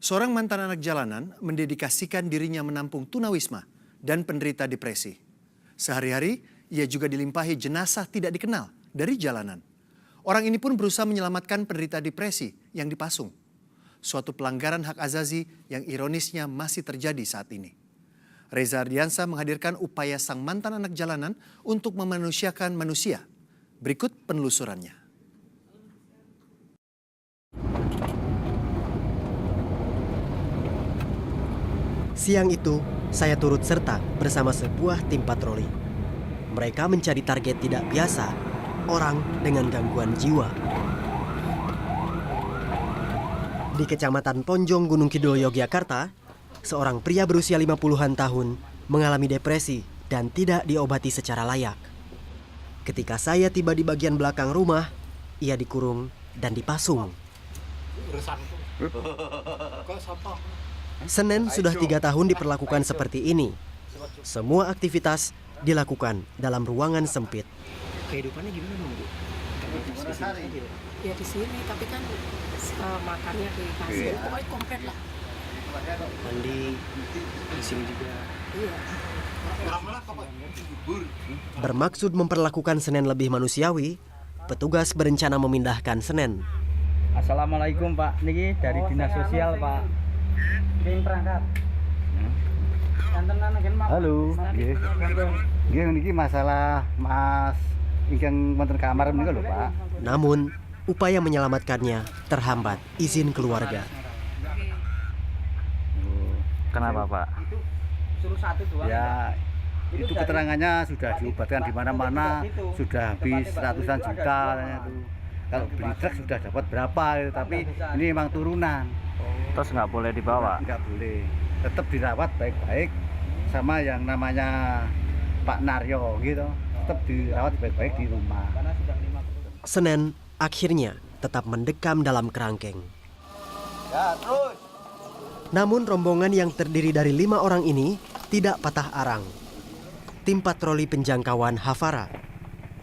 Seorang mantan anak jalanan mendedikasikan dirinya menampung tunawisma dan penderita depresi. Sehari-hari, ia juga dilimpahi jenazah tidak dikenal dari jalanan. Orang ini pun berusaha menyelamatkan penderita depresi yang dipasung. Suatu pelanggaran hak azazi yang ironisnya masih terjadi saat ini. Reza Ardiansa menghadirkan upaya sang mantan anak jalanan untuk memanusiakan manusia. Berikut penelusurannya. Siang itu, saya turut serta bersama sebuah tim patroli. Mereka mencari target tidak biasa, orang dengan gangguan jiwa. Di Kecamatan Ponjong, Gunung Kidul, Yogyakarta, seorang pria berusia 50-an tahun mengalami depresi dan tidak diobati secara layak. Ketika saya tiba di bagian belakang rumah, ia dikurung dan dipasung. Senin sudah 3 tahun diperlakukan seperti ini. Semua aktivitas dilakukan dalam ruangan sempit. Kehidupannya gimana dong, Bu? Ya di sini, tapi kan makannya dikasih, pokoknya komplit lah. Mandi di sini juga. Iya. Bermaksud memperlakukan Senen lebih manusiawi, petugas berencana memindahkan Senen. Assalamualaikum Pak, niki dari Dinas Sosial Pak. Ingin perangkat. Halo, nggih niki masalah Mas ingkang wonten kamar menika lho, Pak. Namun, upaya menyelamatkannya terhambat izin keluarga. Kenapa, Pak? Suruh satu doang. Ya, itu keterangannya sudah diobatkan di mana-mana, sudah habis ratusan juta itu. Kalau beli truk sudah dapat berapa, tapi ini memang turunan. Terus nggak boleh dibawa? Nggak boleh. Tetap dirawat baik-baik sama yang namanya Pak Naryo gitu. Tetap dirawat baik-baik di rumah. Senen akhirnya tetap mendekam dalam kerangkeng. Ya, terus. Namun rombongan yang terdiri dari 5 orang ini tidak patah arang. Tim patroli penjangkauan Hafara.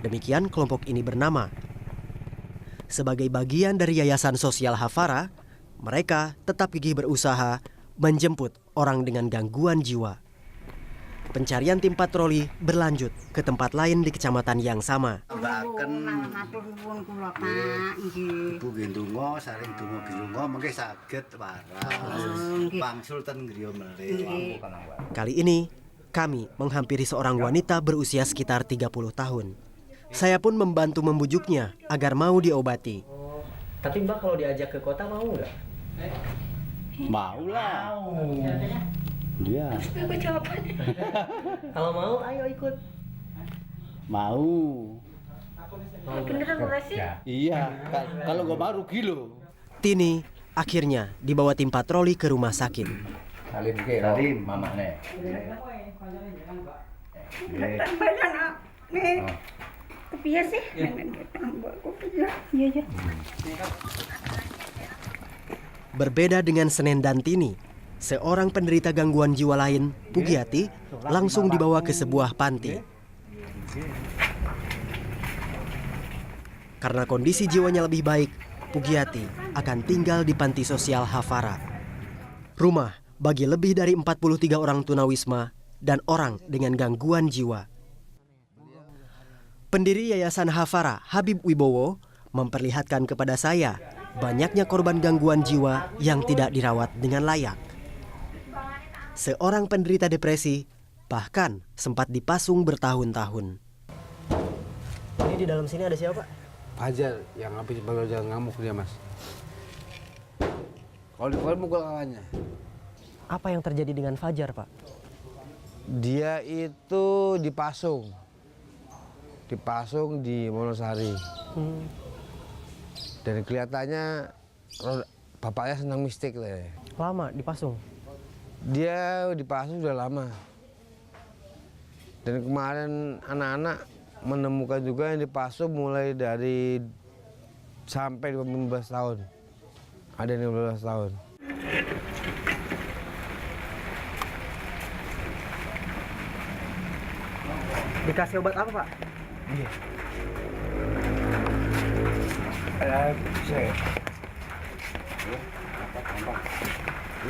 Demikian kelompok ini bernama. Sebagai bagian dari Yayasan Sosial Hafara, mereka tetap gigih berusaha menjemput orang dengan gangguan jiwa. Pencarian tim patroli berlanjut ke tempat lain di kecamatan yang sama. Ibu gendungo, saling dungo gendungo, mengke saged waras. Pangsul ten griya melih. Kali ini, kami menghampiri seorang wanita berusia sekitar 30 tahun. Saya pun membantu membujuknya agar mau diobati. Tapi Mbak kalau diajak ke kota mau nggak? Mau lah. Iya. Kalau mau, ayo ikut. Mau. Beneran sih? Iya, kalau nggak mau rugi loh. Tini akhirnya dibawa tim patroli ke rumah sakit. Salim, mama nih. Kepiye sih? Iya. Berbeda dengan Senen dan Tini, seorang penderita gangguan jiwa lain, Pugiati, langsung dibawa ke sebuah panti. Karena kondisi jiwanya lebih baik, Pugiati akan tinggal di panti sosial Hafara. Rumah bagi lebih dari 43 orang tunawisma dan orang dengan gangguan jiwa. Pendiri Yayasan Hafara, Habib Wibowo, memperlihatkan kepada saya banyaknya korban gangguan jiwa yang tidak dirawat dengan layak. Seorang penderita depresi bahkan sempat dipasung bertahun-tahun. Ini di dalam sini ada siapa, Pak? Fajar yang habis bekerja ngamuk dia, Mas. Kalau dipukul mukul kawannya. Apa yang terjadi dengan Fajar, Pak? Dia itu dipasung di Wonosari. Dan kelihatannya bapaknya senang mistik lah. Lama dipasung? Dia dipasung sudah lama. Dan kemarin anak-anak menemukan juga yang dipasung mulai dari sampai 15 tahun. Ada yang 15 tahun. Dikasih obat apa, Pak? Iya.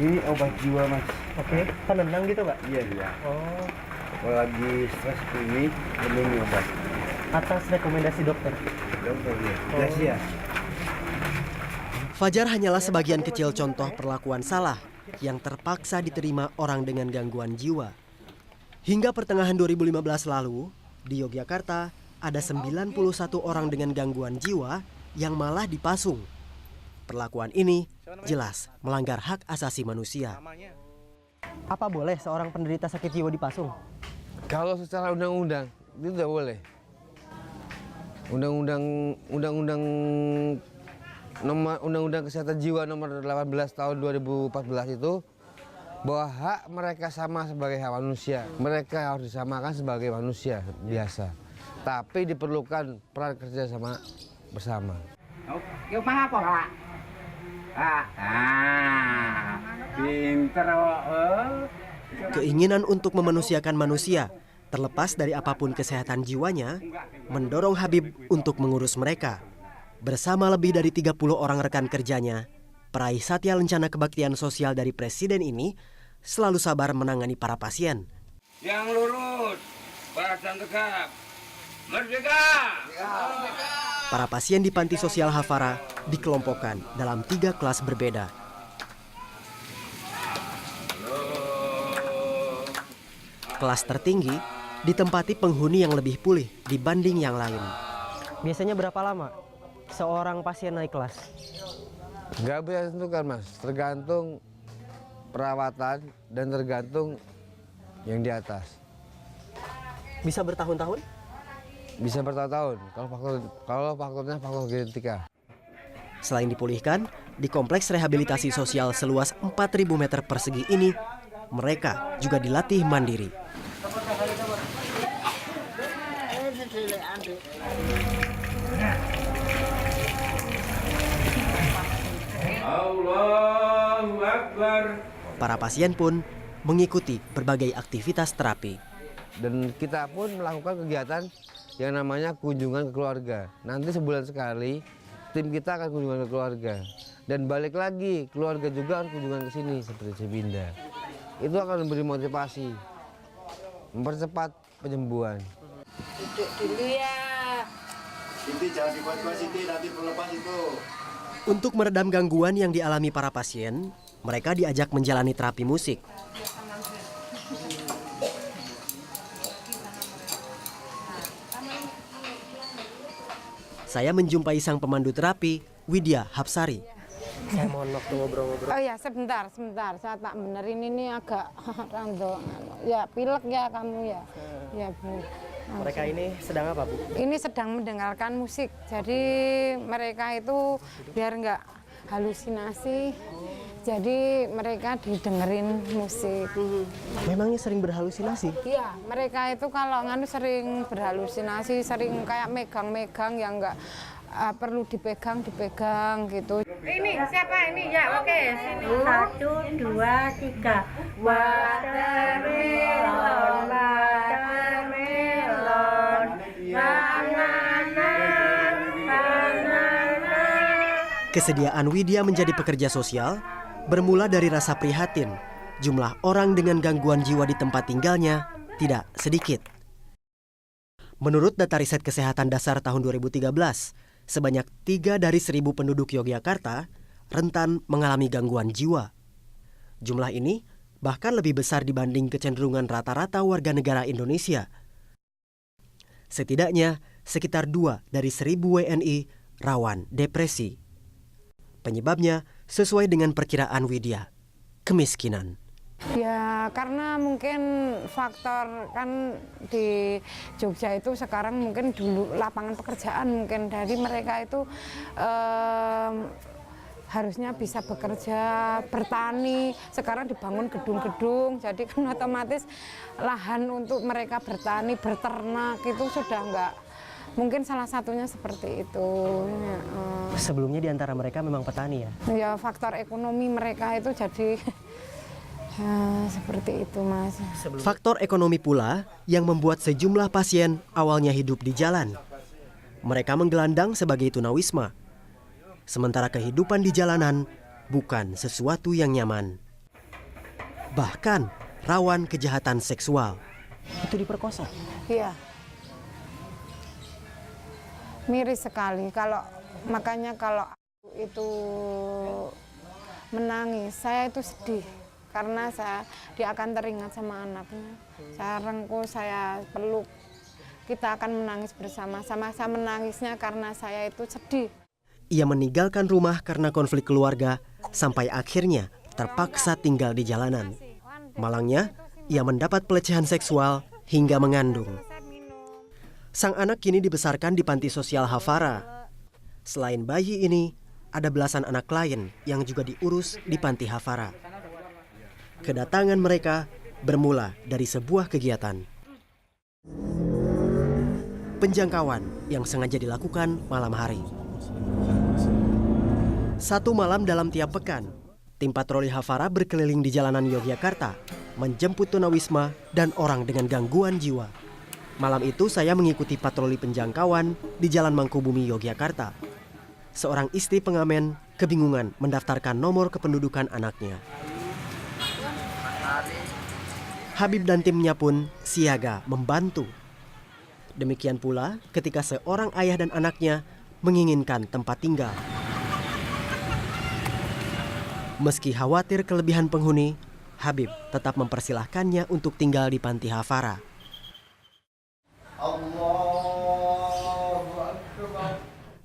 Ini obat jiwa mas. Oke, penenang gitu Pak? Iya iya. Oh, Kalau lagi stres ini minum obat. atas rekomendasi dokter? Dokter ya. Oh. Ya. Fajar hanyalah sebagian kecil contoh perlakuan salah yang terpaksa diterima orang dengan gangguan jiwa. Hingga pertengahan 2015 lalu, di Yogyakarta ada 91 orang dengan gangguan jiwa yang malah dipasung. Perlakuan ini jelas melanggar hak asasi manusia. Apa boleh seorang penderita sakit jiwa dipasung? Kalau secara undang-undang itu tidak boleh. Undang-undang Kesehatan Jiwa nomor 18 tahun 2014 itu bahwa hak mereka sama sebagai hak manusia. Mereka harus disamakan sebagai manusia biasa. Tapi diperlukan peran kerja sama bersama. Pinter. Keinginan untuk memanusiakan manusia, terlepas dari apapun kesehatan jiwanya, mendorong Habib untuk mengurus mereka. Bersama lebih dari 30 orang rekan kerjanya, peraih Satya Lencana Kebaktian Sosial dari Presiden ini selalu sabar menangani para pasien. Yang lurus, badan tegap, merdeka! Para pasien di Panti Sosial Hafara dikelompokkan dalam 3 kelas berbeda. Kelas tertinggi ditempati penghuni yang lebih pulih dibanding yang lain. Biasanya berapa lama seorang pasien naik kelas? Nggak bisa ditentukan mas, tergantung perawatan dan tergantung yang di atas. Bisa bertahun-tahun? Bisa bertahun-tahun kalau faktornya faktor genetika. Selain dipulihkan, di kompleks rehabilitasi sosial seluas 4.000 meter persegi ini, mereka juga dilatih mandiri. Allahu Akbar. Para pasien pun mengikuti berbagai aktivitas terapi. Dan kita pun melakukan kegiatan yang namanya kunjungan ke keluarga. Nanti sebulan sekali tim kita akan kunjungan ke keluarga. Dan balik lagi, keluarga juga harus kunjungan ke sini seperti Cibinda. Itu akan memberi motivasi, mempercepat penyembuhan. Duduk dulu ya. Siti jangan dibuat-buat Siti, nanti berlepas itu. Untuk meredam gangguan yang dialami para pasien, mereka diajak menjalani terapi musik. Saya menjumpai sang pemandu terapi, Widya Hapsari. Saya mohon waktu ngobrol-ngobrol. Oh ya, sebentar. Saya tak benerin ini agak rando. Ya, pilek ya kamu ya. Ya, Bu. Mereka ini sedang apa, Bu? Ini sedang mendengarkan musik. Jadi mereka itu biar nggak halusinasi. Jadi mereka didengerin musik. Memangnya sering berhalusinasi? Iya, mereka itu kalau nganu sering berhalusinasi, sering kayak megang-megang yang nggak perlu dipegang gitu. Ini siapa ini? Ya, oke. Sini. 1, 2, 3. Watermelon, watermelon, banana, banana. Kesediaan Widya menjadi pekerja sosial bermula dari rasa prihatin. Jumlah orang dengan gangguan jiwa di tempat tinggalnya tidak sedikit. Menurut data riset kesehatan dasar tahun 2013, sebanyak 3 dari 1.000 penduduk Yogyakarta rentan mengalami gangguan jiwa. Jumlah ini bahkan lebih besar dibanding kecenderungan rata-rata warga negara Indonesia. Setidaknya sekitar 2 dari 1.000 WNI rawan depresi. Penyebabnya sesuai dengan perkiraan Widya, kemiskinan. Ya karena mungkin faktor kan di Jogja itu sekarang mungkin dulu lapangan pekerjaan mungkin dari mereka itu harusnya bisa bekerja, bertani, sekarang dibangun gedung-gedung, jadi kan otomatis lahan untuk mereka bertani, berternak itu sudah enggak, mungkin salah satunya seperti itu. Ya, Sebelumnya di antara mereka memang petani ya? Ya faktor ekonomi mereka itu jadi ya, seperti itu Mas. Faktor ekonomi pula yang membuat sejumlah pasien awalnya hidup di jalan. Mereka menggelandang sebagai tunawisma. Sementara kehidupan di jalanan bukan sesuatu yang nyaman. bahkan rawan kejahatan seksual. Itu diperkosa. Iya. Miris sekali makanya kalau itu menangis, saya itu sedih karena dia akan teringat sama anaknya. Saya rengkuh, saya peluk, kita akan menangis bersama-sama. Saya menangisnya karena saya itu sedih. Ia meninggalkan rumah karena konflik keluarga sampai akhirnya terpaksa tinggal di jalanan. Malangnya, ia mendapat pelecehan seksual hingga mengandung. Sang anak kini dibesarkan di panti sosial Hafara. Selain bayi ini, ada belasan anak lain yang juga diurus di panti Hafara. Kedatangan mereka bermula dari sebuah kegiatan. Penjangkauan yang sengaja dilakukan malam hari. Satu malam dalam tiap pekan, tim patroli Hafara berkeliling di jalanan Yogyakarta, menjemput tunawisma dan orang dengan gangguan jiwa. Malam itu saya mengikuti patroli penjangkauan di Jalan Mangkubumi, Yogyakarta. Seorang istri pengamen kebingungan mendaftarkan nomor kependudukan anaknya. Habib dan timnya pun siaga membantu. Demikian pula ketika seorang ayah dan anaknya menginginkan tempat tinggal. Meski khawatir kelebihan penghuni, Habib tetap mempersilahkannya untuk tinggal di panti Hafara.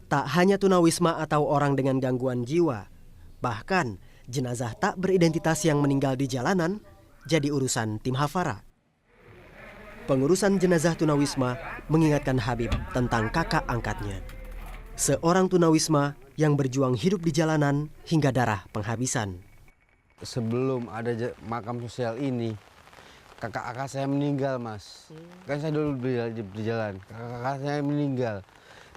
Tak hanya tunawisma atau orang dengan gangguan jiwa, bahkan jenazah tak beridentitas yang meninggal di jalanan jadi urusan tim Hafara. Pengurusan jenazah tunawisma mengingatkan Habib tentang kakak angkatnya. Seorang tunawisma yang berjuang hidup di jalanan hingga darah penghabisan. Sebelum ada makam sosial ini, kakak saya meninggal, Mas. Kan saya dulu di jalan, kakak saya meninggal.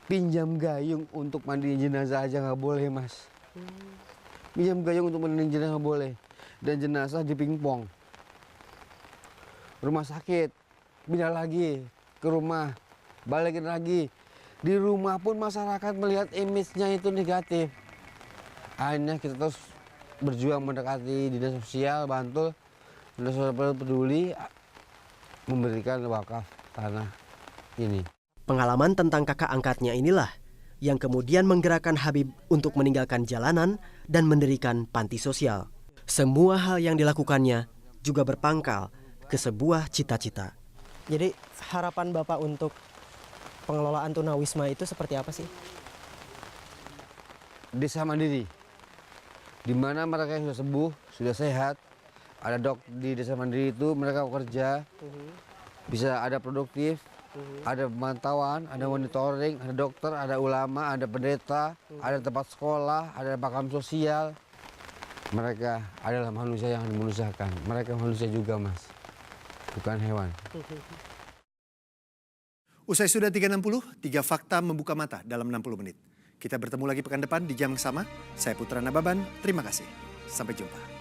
Pinjam gayung untuk mandiin jenazah aja nggak boleh, Mas. Pinjam gayung untuk mandiin jenazah nggak boleh. Dan jenazah di pingpong. Rumah sakit, pindah lagi ke rumah, balikin lagi. Di rumah pun masyarakat melihat image-nya itu negatif. Akhirnya kita terus berjuang mendekati dinas sosial Bantul, dinas sosial peduli memberikan wakaf tanah ini. Pengalaman tentang kakak angkatnya inilah yang kemudian menggerakkan Habib untuk meninggalkan jalanan dan mendirikan panti sosial. Semua hal yang dilakukannya juga berpangkal ke sebuah cita-cita. Jadi harapan Bapak untuk pengelolaan tunawisma itu seperti apa sih? Desa mandiri, di mana mereka yang sudah sembuh, sudah sehat, ada di desa mandiri itu mereka bekerja, bisa ada produktif, ada pemantauan, ada monitoring, ada dokter, ada ulama, ada pendeta, ada tempat sekolah, ada makam sosial. Mereka adalah manusia yang dimanusiakan. Mereka manusia juga, Mas, bukan hewan. Usai sudah 360, 3 fakta membuka mata dalam 60 menit. Kita bertemu lagi pekan depan di jam yang sama. Saya Putra Nababan, terima kasih. Sampai jumpa.